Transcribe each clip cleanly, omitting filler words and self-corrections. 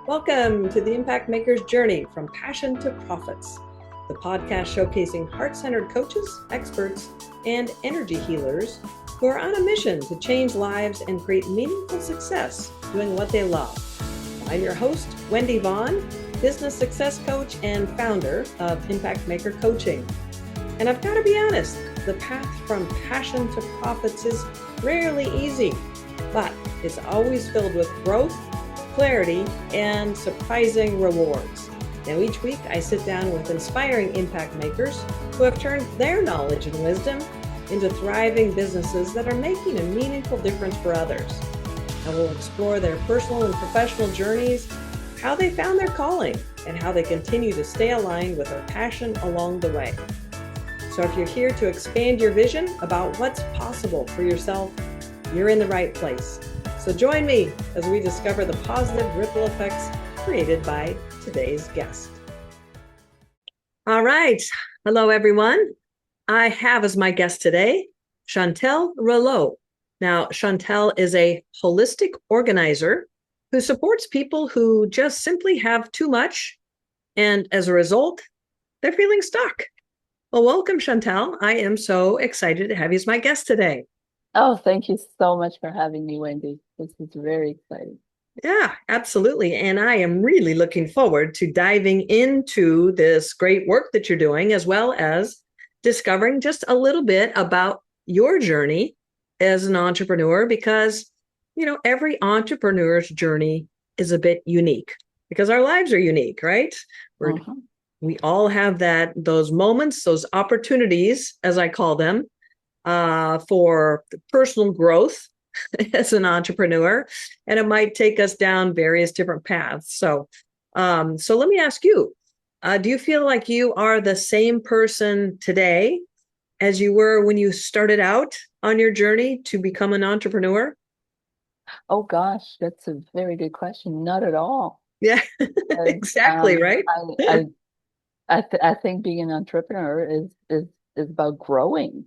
Welcome to the Impact Maker's Journey from Passion to Profits, the podcast showcasing heart-centered coaches, experts, and energy healers who are on a mission to change lives and create meaningful success doing what they love. I'm your host, Wendy Vaughn, business success coach and founder of Impact Maker Coaching. And I've got to be honest, the path from passion to profits is rarely easy, but it's always filled with growth, clarity, and surprising rewards. Now, each week I sit down with inspiring impact makers who have turned their knowledge and wisdom into thriving businesses that are making a meaningful difference for others. I will explore their personal and professional journeys, how they found their calling, and how they continue to stay aligned with their passion along the way. So if you're here to expand your vision about what's possible for yourself, you're in the right place. So join me as we discover the positive ripple effects created by today's guest. All right. Hello, everyone. I have as my guest today, Chantal Rouleau. Now, Chantal is a holistic organizer who supports people who just simply have too much, and as a result, they're feeling stuck. Well, welcome, Chantal. I am so excited to have you as my guest today. Oh, thank you so much for having me, Wendy. This is very exciting. Yeah, absolutely. And I am really looking forward to diving into this great work that you're doing, as well as discovering just a little bit about your journey as an entrepreneur, because, every entrepreneur's journey is a bit unique because our lives are unique, right? Mhm. We all have those moments, those opportunities, as I call them, for personal growth as an entrepreneur, and it might take us down various different paths. So let me ask you: do you feel like you are the same person today as you were when you started out on your journey to become an entrepreneur? Oh gosh, that's a very good question. Not at all. Yeah, 'Cause, exactly, right? I think being an entrepreneur is about growing,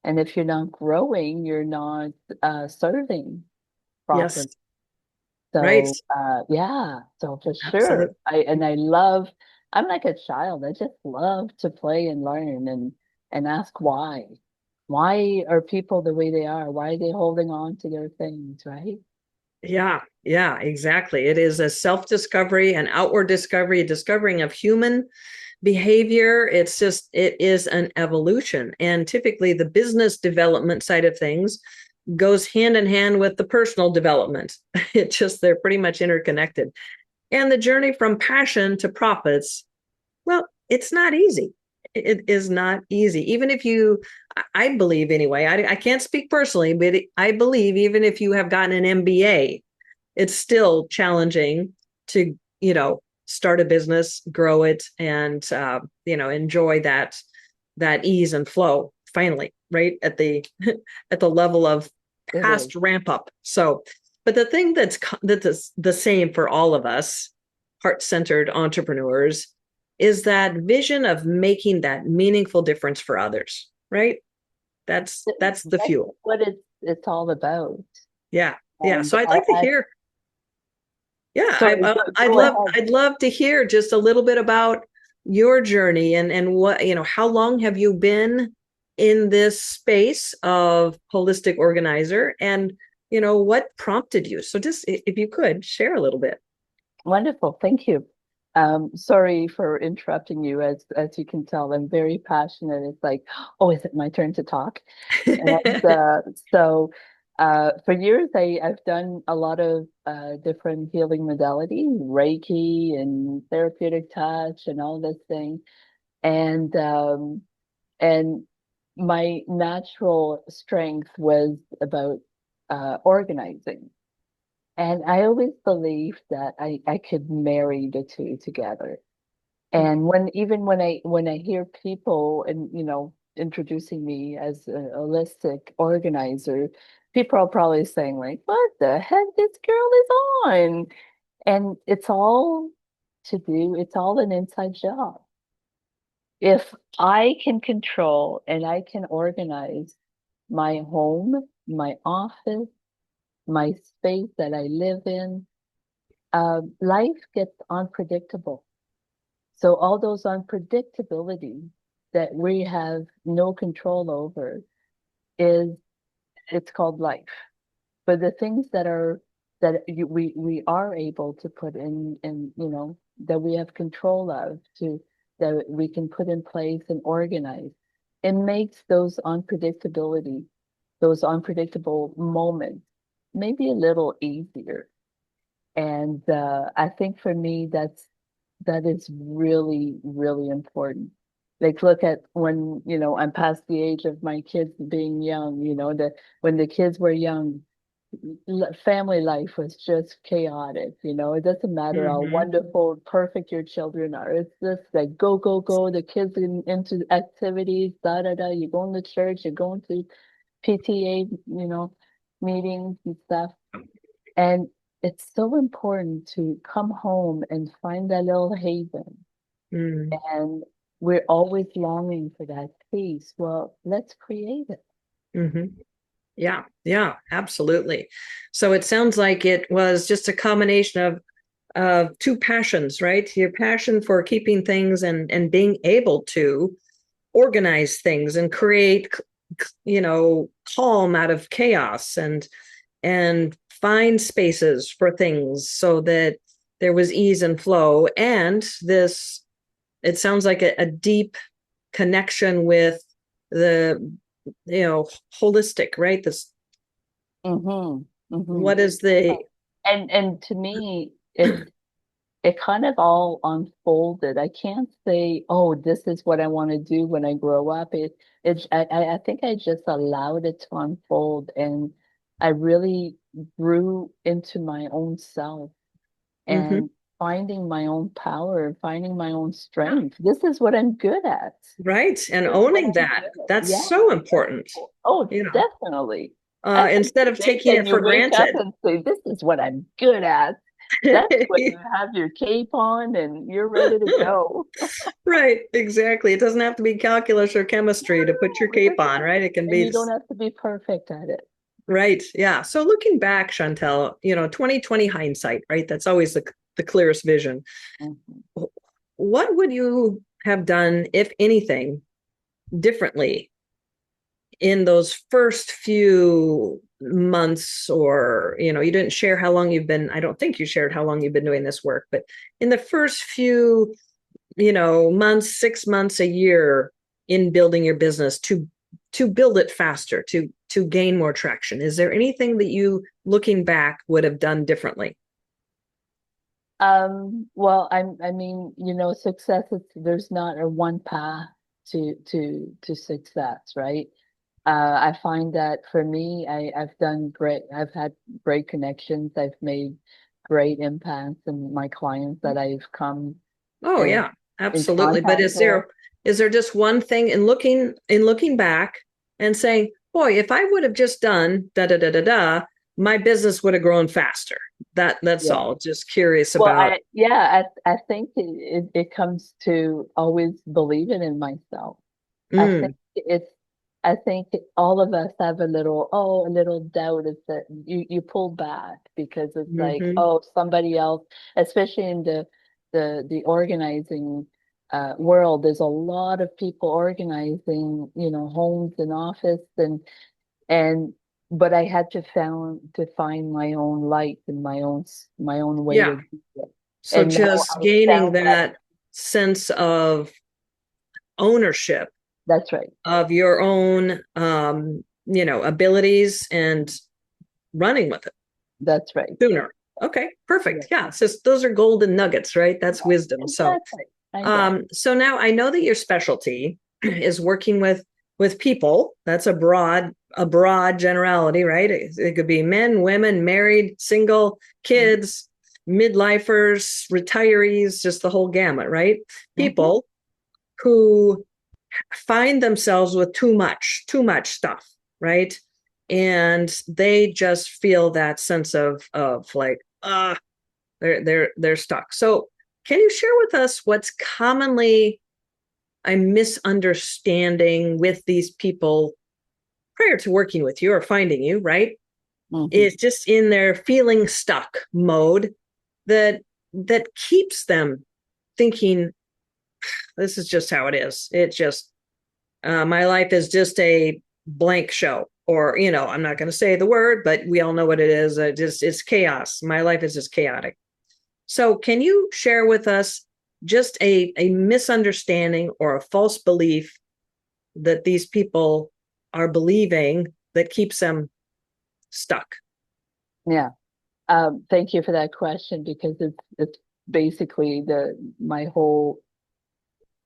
and if you're not growing, you're not serving Yes, properly. right. Yeah, so for sure. Absolutely. I love. I'm like a child. I just love to play and learn and ask why. Why are people the way they are? Why are they holding on to their things, right? Yeah, exactly. It is a self-discovery, an outward discovery, a discovering of human behavior. It is an evolution. And typically the business development side of things goes hand in hand with the personal development. They're pretty much interconnected. And the journey from passion to profits, well, it's not easy. It is not easy. Even if I believe anyway, I can't speak personally, but I believe even if you have gotten an MBA, it's still challenging to, start a business, grow it, and, enjoy that ease and flow finally, right at the at the level of It is. past ramp up. So, but the thing that's the same for all of us heart-centered entrepreneurs is that vision of making that meaningful difference for others, right? That's the That's fuel. what it's all about. Yeah. Yeah. And So I'd like to I hear, yeah, sorry, I'd go love ahead. I'd love to hear just a little bit about your journey and what, how long have you been in this space of holistic organizer, and what prompted you? So just if you could share a little bit. Wonderful, thank you. Sorry for interrupting you. As you can tell, I'm very passionate. It's like, oh, is it my turn to talk? And for years, I've done a lot of different healing modalities, Reiki and therapeutic touch and all this thing. And and my natural strength was about organizing. And I always believed that I could marry the two together. And when I hear people and introducing me as a holistic organizer, people are probably saying like, "What the heck this girl is on?" And it's all an inside job. If I can control and I can organize my home, my office, my space that I live in, life gets unpredictable. So all those unpredictability that we have no control over is it's called life. But the things that are we are able to put in that we have control of to that we can put in place and organize, it makes those unpredictable moments maybe a little easier. And I think for me, that is really, really important. Like, look at when, I'm past the age of my kids being young, that when the kids were young, family life was just chaotic. It doesn't matter how Mm-hmm. wonderful, perfect your children are. It's just like go, go, go. The kids into activities, da da da. You're going to church, you're going to PTA, meetings and stuff. And it's so important to come home and find that little haven. Mm. And we're always longing for that peace. Well, let's create it. Mm-hmm. Yeah, yeah, absolutely. So it sounds like it was just a combination of two passions, right? Your passion for keeping things and being able to organize things and create, calm out of chaos and find spaces for things so that there was ease and flow. And this, it sounds like a deep connection with the, holistic, right? This, Mm-hmm. Mm-hmm. what is the, And to me, it kind of all unfolded. I can't say, oh, this is what I want to do when I grow up. I think I just allowed it to unfold, and I really grew into my own self Mhm. and finding my own power, finding my own strength. This is what I'm good at. Right. And This is what owning I'm that, good at. that's Yeah. so important, Oh, you know, definitely. I think instead the of day taking that it you for wake up granted. and say, this is what I'm good at, that's when you have your cape on and you're ready to go. Right, exactly. It doesn't have to be calculus or chemistry to put your No, it cape doesn't on, have right? to. It can And be you don't have to be perfect at it. right. Yeah. So looking back, Chantel, 2020 hindsight, right? That's always the clearest vision. Mhm. What would you have done, if anything, differently in those first few months? Or you didn't share how long you've been, I don't think you shared how long you've been doing this work, but in the first few months, 6 months, a year in building your business to build it faster, to gain more traction, is there anything that you, looking back, would have done differently? Well, I mean, success is there's not a one path to success, right? I find that for me, I've done great. I've had great connections. I've made great impacts in my clients that I've come Oh in, yeah, in absolutely. But contact with. is there just one thing in looking back and saying, boy, if I would have just done da da da da da, my business would have grown faster? That's Yeah. all. Just curious Well, about. I think it comes to always believing in myself. I think Mm, it's I think all of us have a little doubt is that you pull back because it's like, mm-hmm. oh, somebody else, especially in the organizing world, there's a lot of people organizing, homes and office and but I had to find my own light and my own way Yeah. to do it. So And now just I gaining found that that sense of ownership that's right. of your own, abilities and running with it That's right. sooner. Okay, Yeah. perfect. Yeah, it's just those are golden nuggets, right? That's Yeah, wisdom. So, exactly. I know. so now I know that your specialty is working with people. That's a broad generality, right? It could be men, women, married, single, Mhm. kids, midlifers, retirees, just the whole gamut, right? Mhm. People who find themselves with too much stuff, right? And they just feel that sense of like, they're stuck. So can you share with us what's commonly a misunderstanding with these people prior to working with you or finding you, right? Mhm. It's just in their feeling stuck mode. that keeps them thinking this is just how it is. It just my life is just a blank show, or I'm not going to say the word, but we all know what it is. It's chaos. My life is just chaotic. So can you share with us just a misunderstanding or a false belief that these people are believing that keeps them stuck? Yeah. Thank you for that question, because it's basically my whole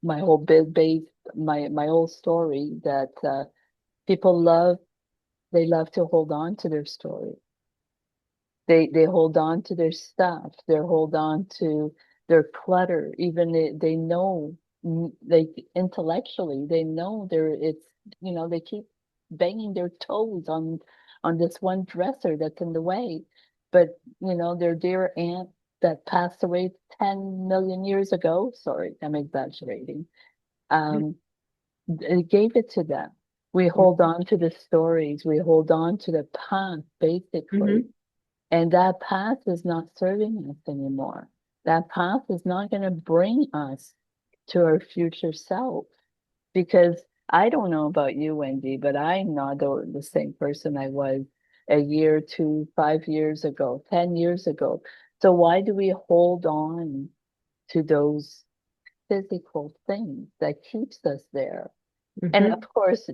base my whole story, that people love to hold on to their story. They hold on to their stuff. They hold on to their clutter. Even they know, they intellectually they know it's, they keep banging their toes on this one dresser that's in the way. But their dear aunt that passed away 10 million years ago, sorry, I'm exaggerating, um, it gave it to them. We hold on to the stories. We hold on to the past, basically. Mm-hmm. And that path is not serving us anymore. That path is not going to bring us to our future self. Because I don't know about you, Wendy, but I'm not the same person I was a year, 2, 5 years ago, 10 years ago. So why do we hold on to those physical things that keeps us there? And of Mm-hmm. course,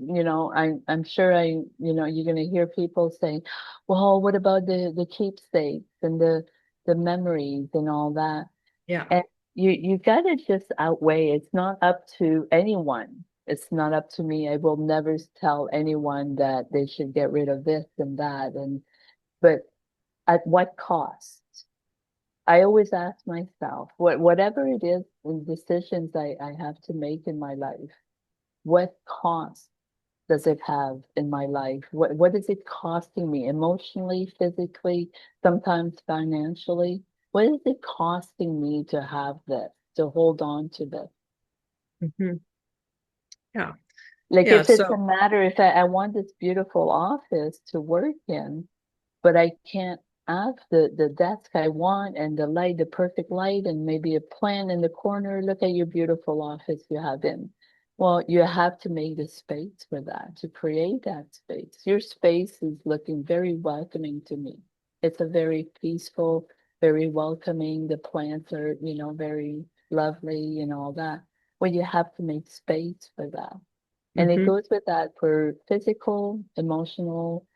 I'm sure you're going to hear people saying, well, what about the keepsakes and the memories and all that? Yeah. And you got to just outweigh. It's not up to anyone. It's not up to me. I will never tell anyone that they should get rid of this and that. But at what cost? I always ask myself, whatever it is in decisions I have to make in my life, what cost does it have in my life? What is it costing me emotionally, physically, sometimes financially? What is it costing me to have this, to hold on to this? Mm-hmm. Yeah. Like Yeah. if it's a So, matter, if I want this beautiful office to work in, but I can't have the desk I want and the light, the perfect light, and maybe a plant in the corner. Look at your beautiful office you have in. Well, you have to make the space for that, to create that space. Your space is looking very welcoming to me. It's a very peaceful, very welcoming. The plants are, very lovely and all that. Well, you have to make space for that. And it mm-hmm. goes with that for physical, emotional,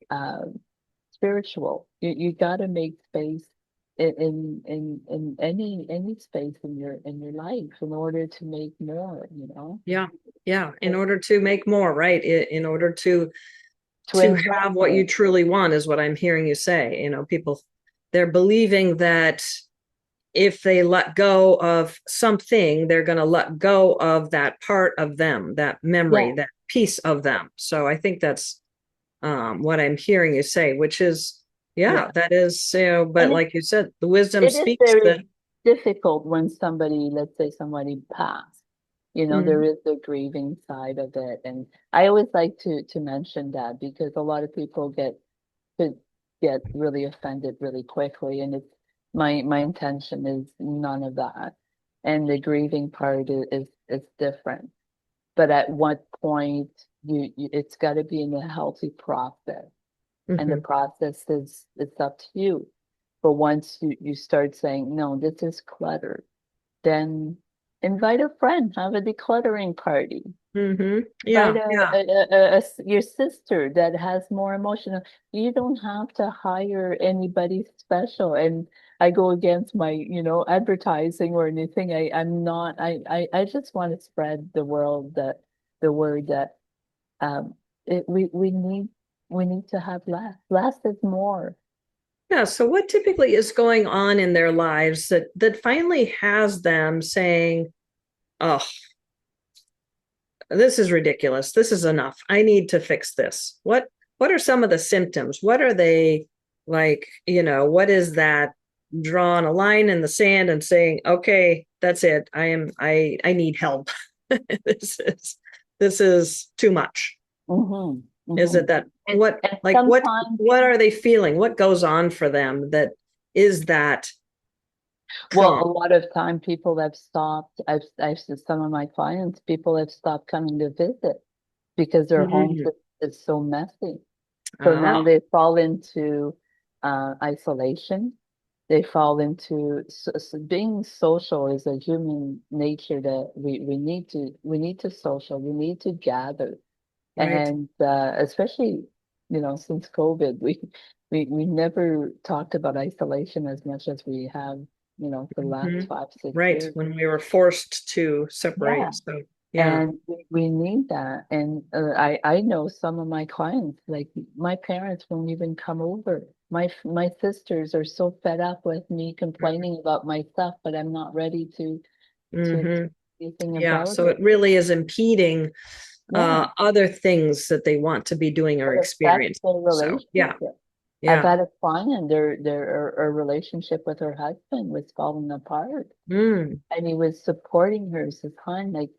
um, spiritual. You got to make space in any space in your life in order to make more. Yeah. Yeah. In order to make more, right? In order To to enjoy have what you more. truly want is what I'm hearing you say. People, they're believing that if they let go of something, they're going to let go of that part of them, that memory, Yeah, that piece of them. So I think that's what I'm hearing you say, which is, yeah, yeah. that is, but And like you said, the wisdom it is speaks that. very difficult when somebody, let's say somebody passed. There Mhm. is the grieving side of it. And I always like to mention that, because a lot of people could get really offended really quickly. And it's my intention is none of that. And the grieving part is different. But at what point it's got to be in a healthy process. And the Mhm. process is it's up to you. But once you start saying, no, this is clutter, then invite a friend, have a decluttering party. Mhm. Invite Yeah, yeah. your sister that has more emotional. You don't have to hire anybody special. And I go against my, advertising or anything. I'm not. I just want to spread the word that um we need to have less. Less is more. Yeah, so what typically is going on in their lives that finally has them saying, "Oh, this is ridiculous. This is enough. I need to fix this." What are some of the symptoms? What are they like, what is that drawing a line in the sand and saying, "Okay, that's it. I need help." this is this is too much. Hmm. Is Hmm. it that And, and what sometimes, what are they feeling? What goes on for them that is that Well, from? a lot of time people have stopped. I've seen some of my clients, people have stopped coming to visit because their homes Mm. is so messy. So now Ah, they fall into isolation. They fall into being social is a human nature that we need to social. We need to gather, right. and especially since COVID, we never talked about isolation as much as we have for the last Mhm. 5 6 Right. years. When we were forced to Yeah. separate. So, yeah. And we need that. And I know some of my clients, like my parents won't even come over. My sisters are so fed up with me complaining about my stuff, but I'm not ready to do Mm-hmm. anything Yeah. about So it. it really is impeding Yeah, other things that they want to be doing or it affects experiencing. their So, yeah. relationship. I've Yeah. had a client, their relationship with her husband was falling apart. Mm. And he was supporting her. He says, "Hon, like,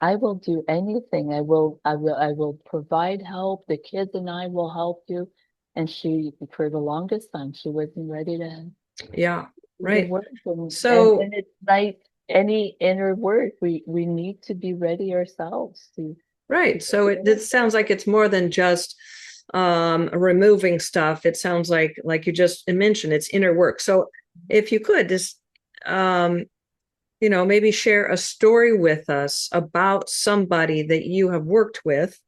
I will do anything. I will provide help. The kids and I will help you." And she, for the longest time, she wasn't ready to Yeah. do the Right. work. And So, it's like any inner work. We need to be ready ourselves to right. go So it there. sounds like it's more than just removing stuff. It sounds like you just mentioned, it's inner work. So if you could just um, maybe share a story with us about somebody that you have worked with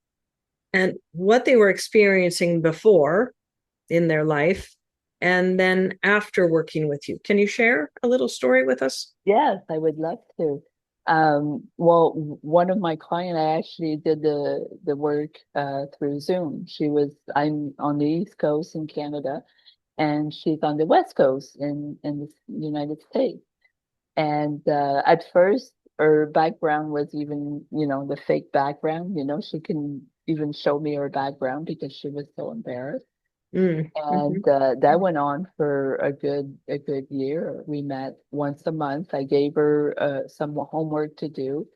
and what they were experiencing before in their life and then after working with you. Can you share a little story with us? Yes, I would love to. Well, one of my client, I actually did the work through Zoom. I'm on the East Coast in Canada, and she's on the West Coast in the United States. And at first, her background was even, the fake background. She can even show me her background because she was so embarrassed. Mm, And mhm. that went on for a good year. We met once a month. I gave her some homework to do,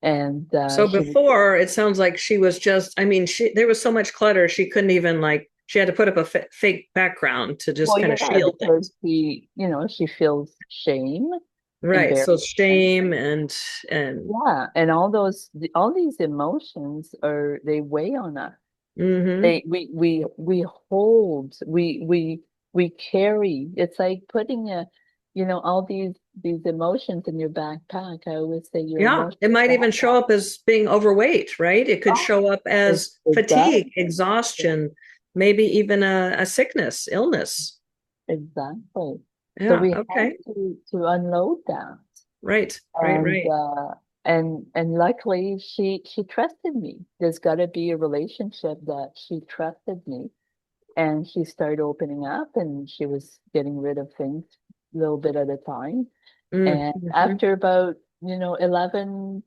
and So she was, before, it sounds like she was just, I mean, there was so much clutter, she couldn't even like, she had to put up a fake background to just well, kind of yeah, shield because things. she feels shame, Right. So embarrassment, shame and yeah, and all these emotions they weigh on us. mm-hmm. We hold, we carry. It's like putting all these emotions in your backpack. I always say your Yeah, it emotional might even backpack. show up as being overweight, right? It could Oh, show up as it does. fatigue, exhaustion, maybe even a sickness, illness. Exactly. So Yeah, we have okay. to unload that. Right, right, And right. luckily she trusted me. There's got to be a relationship that she trusted me. And she started opening up and she was getting rid of things a little bit at a time. And Mm-hmm. after about, 11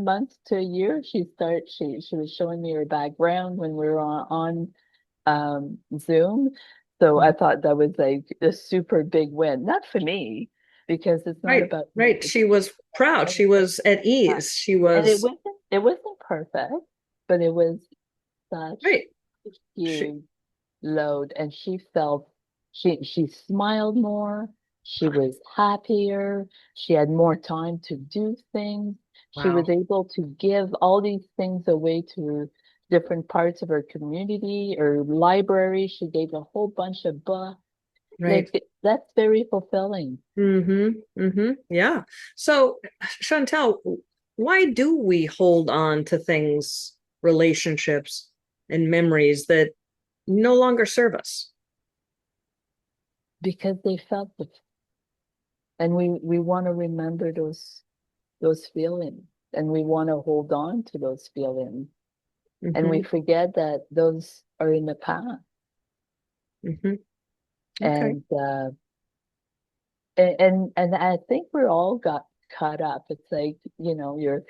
months to a year, she was showing me her background when we were on Zoom. So I thought that was like a super big win. Not for me, because it's not Right, about me. right. She was proud. She was at ease. She And was it wasn't perfect, but it was such right. a She, huge load, and she smiled more, she was happier, she had more time to do things, she wow. was able to give all these things away to different parts of her community or library. She gave a whole bunch of books. Right. Like that's very fulfilling Mm-hmm. Mm-hmm. Yeah. So, Chantel, why do we hold on to things, relationships, and memories that no longer serve us? because they felt it, and we want to remember those feelings, and we want to hold on to those feelings, and we Mm-hmm. forget that those are in the past. Mm-hmm. Okay. And and I think we're all got caught up. It's like, your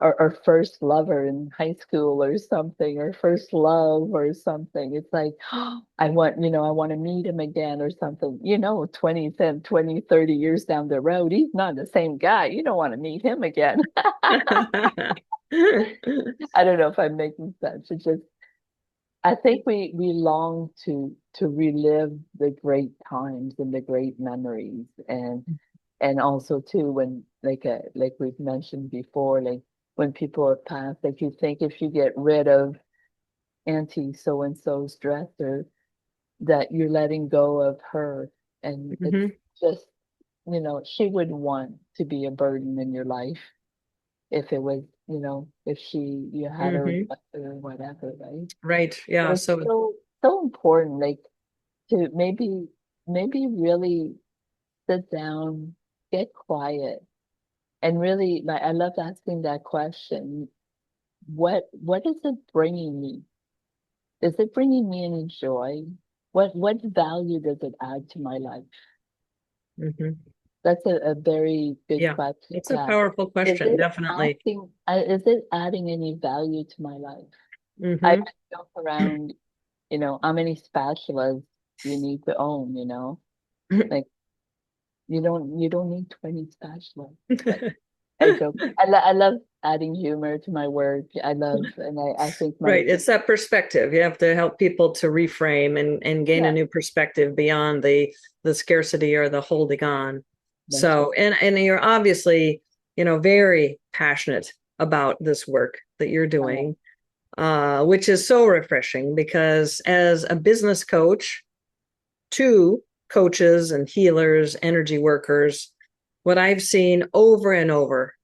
our first lover in high school or something, or first love or something. It's like, I want to meet him again or something. 20, 10, 20, 30 years down the road, he's not the same guy. You don't want to meet him again. I don't know if I'm making sense. It's just I think we long to relive the great times and the great memories. And also too, when like we've mentioned before, like when people have passed, like you think if you get rid of Auntie so and so's dresser, that you're letting go of her, and it's Hmm. just, she wouldn't want to be a burden in your life if it was, if you had her Hmm. or whatever, right? Right. But Yeah. it's So, so important, like to maybe really sit down, get quiet, and really, like, I love asking that question. What is it bringing me? Is it bringing me any joy? What value does it add to my life? hmm, That's a very good yeah, question it's to a ask. powerful question. Definitely. Is it adding any value to my life? I Hmm. joke around, how many spatulas you need to own, like you don't need 20 spatulas. But I joke. I love adding humor to my work. I think my, Right. It's that perspective. You have to help people to reframe and gain a yeah, new perspective beyond the scarcity or the holding on. that's So, right. and you're obviously, very passionate about this work that you're doing, which is so refreshing because as a business coach to coaches and healers, energy workers, what I've seen over and over,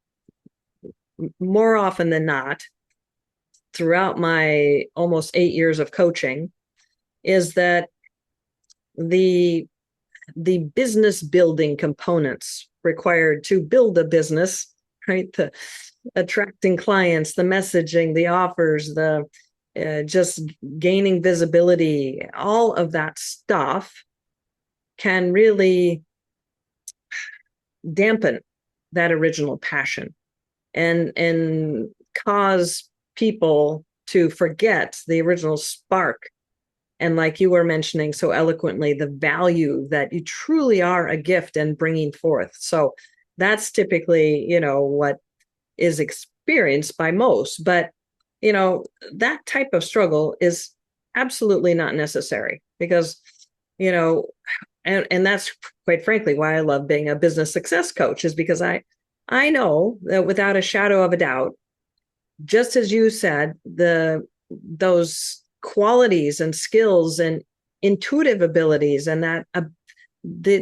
more often than not, throughout my almost 8 years of coaching, is that the the business building components required to build a business, right? The attracting clients, the messaging, the offers, the just gaining visibility, all of that stuff can really dampen that original passion and cause people to forget the original spark, and like you were mentioning so eloquently, the value that you truly are a gift and bringing forth. So that's typically, what is experienced by most. But, you know, that type of struggle is absolutely not necessary because, you know, and that's quite frankly why I love being a business success coach, is because I know that without a shadow of a doubt, just as you said, those qualities and skills and intuitive abilities and that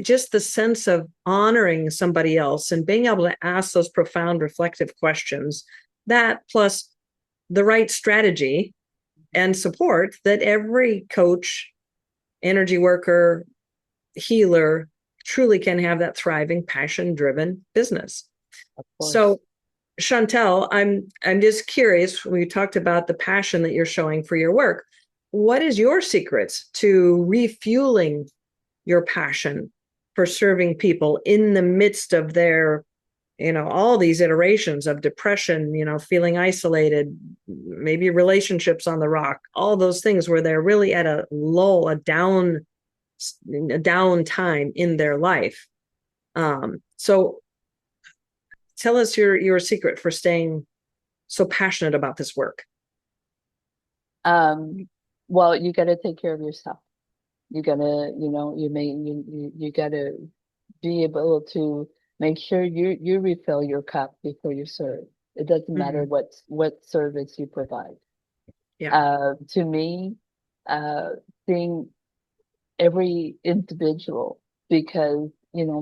just the sense of honoring somebody else and being able to ask those profound reflective questions, that plus the right strategy and support that every coach, energy worker, healer truly can have that thriving, passion driven business. Of course. So Chantal, I'm just curious. We talked about the passion that you're showing for your work. What is your secrets to refueling your passion for serving people in the midst of their, all these iterations of depression, feeling isolated, maybe relationships on the rock, all those things where they're really at a lull, a down time in their life. So tell us your secret for staying so passionate about this work. Um, well, you got to take care of yourself. You gotta, you gotta be able to make sure you refill your cup before you serve. It doesn't matter Mm-hmm. what service you provide. Yeah. To me, uh, seeing every individual, because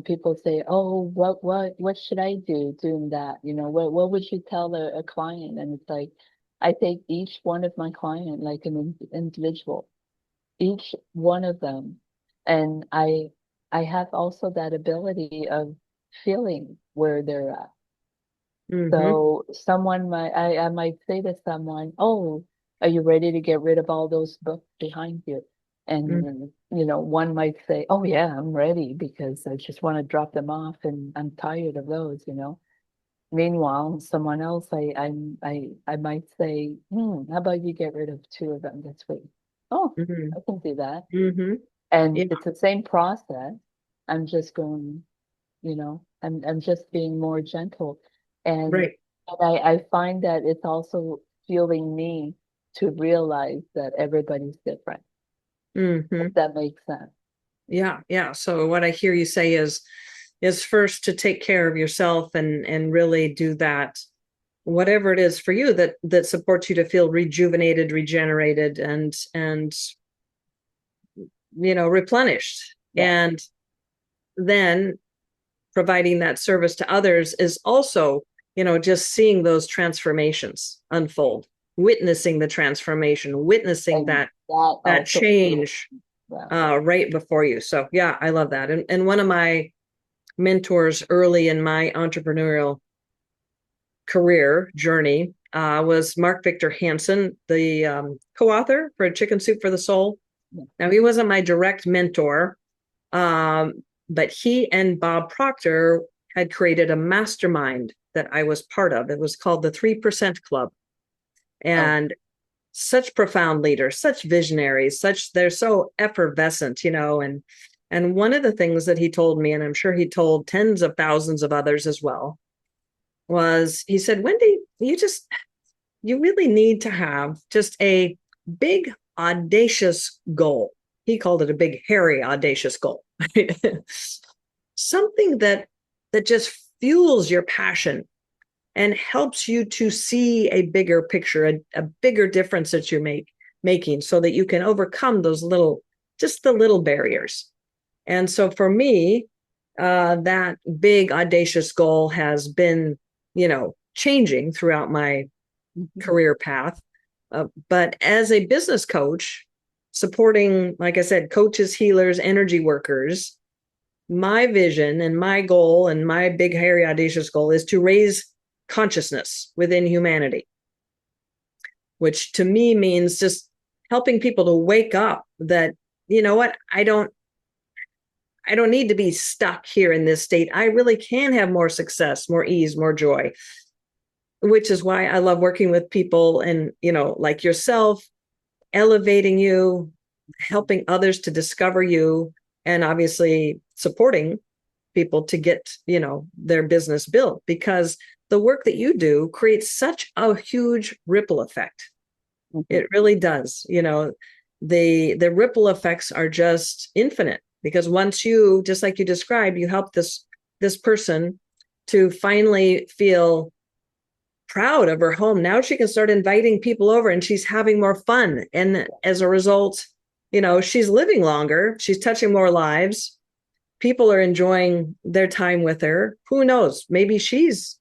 people say, "Oh, what should I do doing that?" What would you tell a client? And it's like, I take each one of my client like an individual, each one of them, and I have also that ability of feeling where they're at. Mm-hmm. So I might say to someone, "Oh, are you ready to get rid of all those books behind you?" And one might say, "Oh yeah, I'm ready because I just want to drop them off and I'm tired of those." Meanwhile, someone else, I might say, how about you get rid of two of them this week?" "Oh, Mm-hmm. I can do that." Mm-hmm. And Yeah. it's the same process. I'm just going, I'm just being more gentle. And, Right. I find that it's also fueling me to realize that everybody's different. Hmm. if that makes sense. Yeah, yeah. So what I hear you say is first to take care of yourself and really do that, whatever it is for you that supports you to feel rejuvenated, regenerated, and replenished. Yeah. And then providing that service to others is also, just seeing those transformations unfold, witnessing the transformation, witnessing And that that also feels, change yeah. right before you. So yeah, I love that. And one of my mentors early in my entrepreneurial career journey was Mark Victor Hansen, the co-author for Chicken Soup for the Soul. Yeah. Now, he wasn't my direct mentor, um, but he and Bob Proctor had created a mastermind that I was part of. It was called the 3% Club. Oh, And such profound leaders, such visionaries, they're so effervescent, and one of the things that he told me, and I'm sure he told tens of thousands of others as well, was he said, Wendy, you really need to have just a big, audacious goal. He called it a big, hairy, audacious goal. Right? Something that just fuels your passion and helps you to see a bigger picture, a bigger difference that you're making so that you can overcome those just the little barriers. And so for me, that big, audacious goal has been, changing throughout my mhm. career path. But as a business coach, supporting, like I said, coaches, healers, energy workers, my vision and my goal and my big, hairy, audacious goal is to raise consciousness within humanity, which to me means just helping people to wake up that, you know what, I don't need to be stuck here in this state. I really can have more success, more ease, more joy, which is why I love working with people and, like yourself, elevating you, helping others to discover you, and obviously supporting people to get, their business built, because the work that you do creates such a huge ripple effect. Mhm. It really does. The ripple effects are just infinite, because once you, just like you described, you help this person to finally feel proud of her home. Now she can start inviting people over and she's having more fun. And as a result, she's living longer, she's touching more lives. People are enjoying their time with her. Who knows? Maybe she's,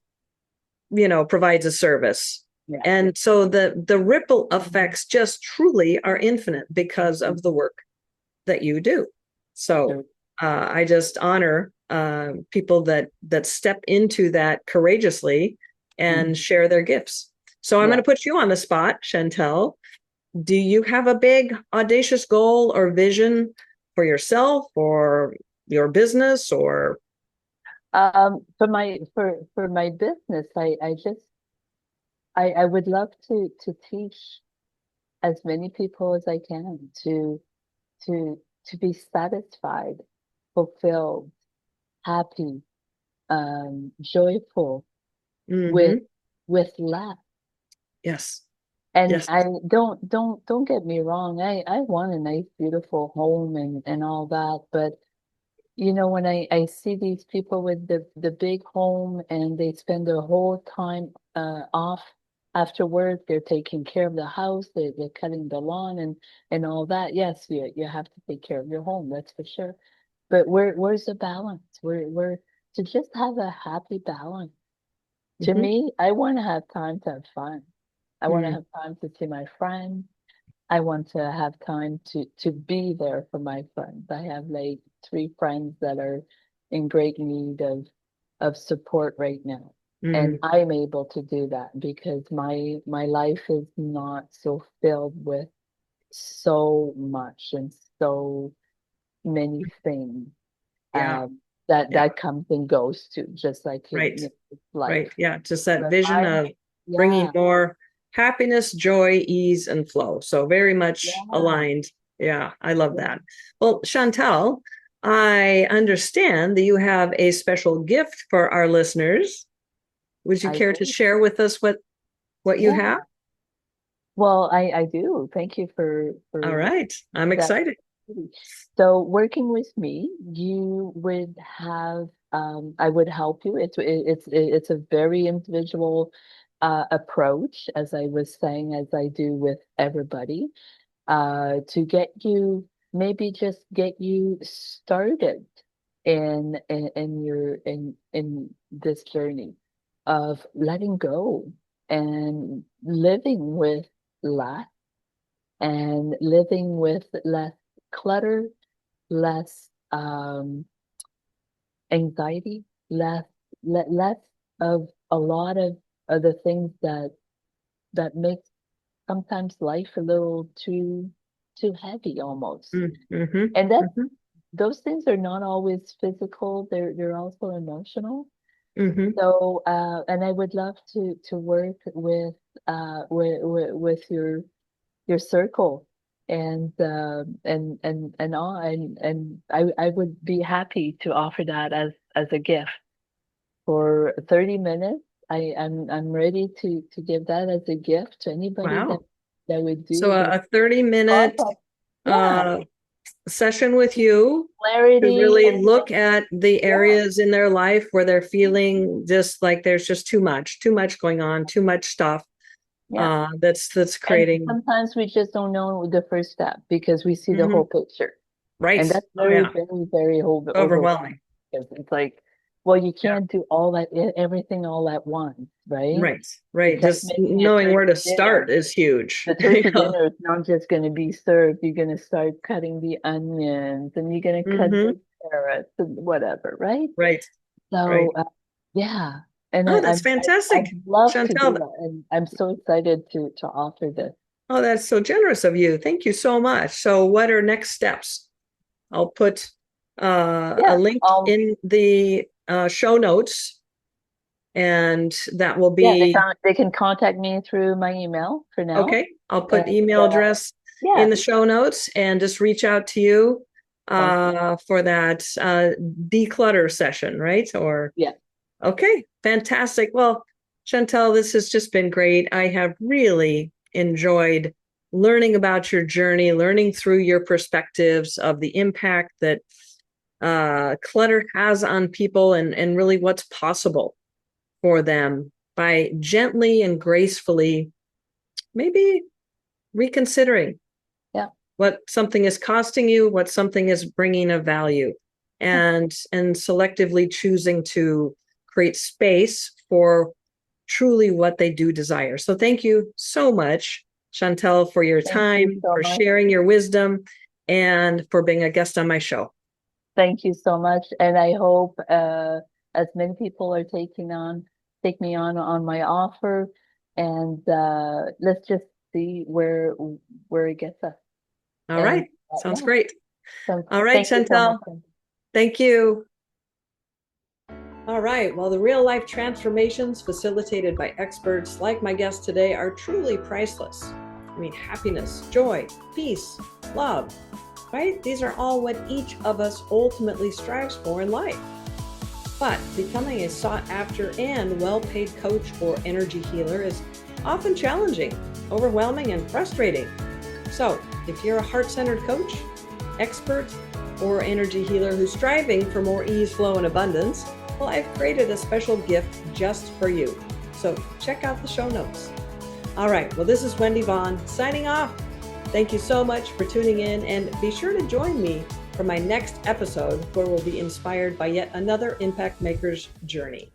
provides a service. Yeah. And so the ripple effects just truly are infinite because of the work that you do. So Sure. I just honor people that step into that courageously and Mhm. share their gifts. So I'm going Yeah. to put you on the spot, Chantal. Do you have a big, audacious goal or vision for yourself or your business or? For my business, I would love to teach as many people as I can to be satisfied, fulfilled, happy, joyful with Mm-hmm. less. Yes. And Yes. I don't get me wrong. I want a nice, beautiful home and all that, but when I see these people with the big home and they spend their whole time off after work, they're taking care of the house, they're cutting the lawn and all that. Yes, you have to take care of your home, that's for sure. But where's the balance? Where to just have a happy balance. To Mm-hmm. me, I want to have time to have fun. I want to Mm. have time to see my friends. I want to have time to be there for my friends. I have like three friends that are in great need of support right now. And Mm. I'm able to do that because my life is not so filled with so much and so many things Yeah. Yeah. that comes and goes too, just like Right. life. Right. Yeah. Just that But vision mine, of bringing yeah, more happiness, joy, ease, and flow. So very much yeah, aligned. Yeah. I love yeah. that. Well, Chantal, I understand that you have a special gift for our listeners. Would you I care to do. share with us what you Yeah. have? Well, I do. Thank you All for right. I'm that. excited. So working with me, you would have I would help you. It's a very individual approach, as I was saying, as I do with everybody, to get you maybe just get you started in this journey of letting go and living with less and living with less clutter, less anxiety, less of a lot of other things that makes sometimes life a little too heavy almost. Mm-hmm. And that Mm-hmm. those things are not always physical, they're also emotional. Mm-hmm. So and I would love to work with your circle and all and I would be happy to offer that as a gift for 30 minutes. I'm ready to give that as a gift to anybody Wow. that would So do the a 30-minute contact. Yeah, uh, session with you to clarity really and look at the yeah. areas in their life where they're feeling just like there's just too much going on, too much stuff Yeah. that's And creating. sometimes we just don't know the first step because we see the Mhm. whole picture. And Right. that's Oh very, yeah. very, very overwhelming Overwhelming. because it's like, well, you Yeah. can't do all that, everything all at once, right? Right. It's Right. like Just making a knowing where to turkey start dinner. is huge. The turkey Yeah. dinner is not just going to be served. You're going to start cutting the onions and you're going to cut Hmm. the carrots and whatever, right? Right. Right. So, yeah. And Oh, that's I'd fantastic. love to do Chantal, that. And I'm so excited to offer this. oh, that's so generous of you. Thank you so much. So what are next steps? I'll put a Yeah. link in the show notes, and that will Yeah, be they can contact me through my email for now. okay. I'll put And email address yeah, in the show notes and just reach out to you awesome. for that declutter session, right? Or Yeah, okay, fantastic. Well, Chantal, this has just been great. I have really enjoyed learning about your journey, learning through your perspectives of the impact that clutter has on people and really what's possible for them by gently and gracefully maybe reconsidering yeah. what something is costing you, what something is bringing of value, and selectively choosing to create space for truly what they do desire. So thank you so much, Chantal, for your Thank you time, so for much. sharing your wisdom, and for being a guest on my show. Thank you so much. And I hope as many people are take me on my offer, and let's just see where it gets us. All And right. Sounds yeah, great. so All right, thank you so much. Chantal. Thank you. All right. Well, the real life transformations facilitated by experts like my guest today are truly priceless. I mean, happiness, joy, peace, love, right? These are all what each of us ultimately strives for in life. But becoming a sought after and well paid coach or energy healer is often challenging, overwhelming, and frustrating. So, if you're a heart centered coach, expert, or energy healer who's striving for more ease, flow, and abundance, well, I've created a special gift just for you. So, check out the show notes. All right, well, this is Wendy Vaughn signing off. Thank you so much for tuning in, and be sure to join me for my next episode where we'll be inspired by yet another impact maker's journey.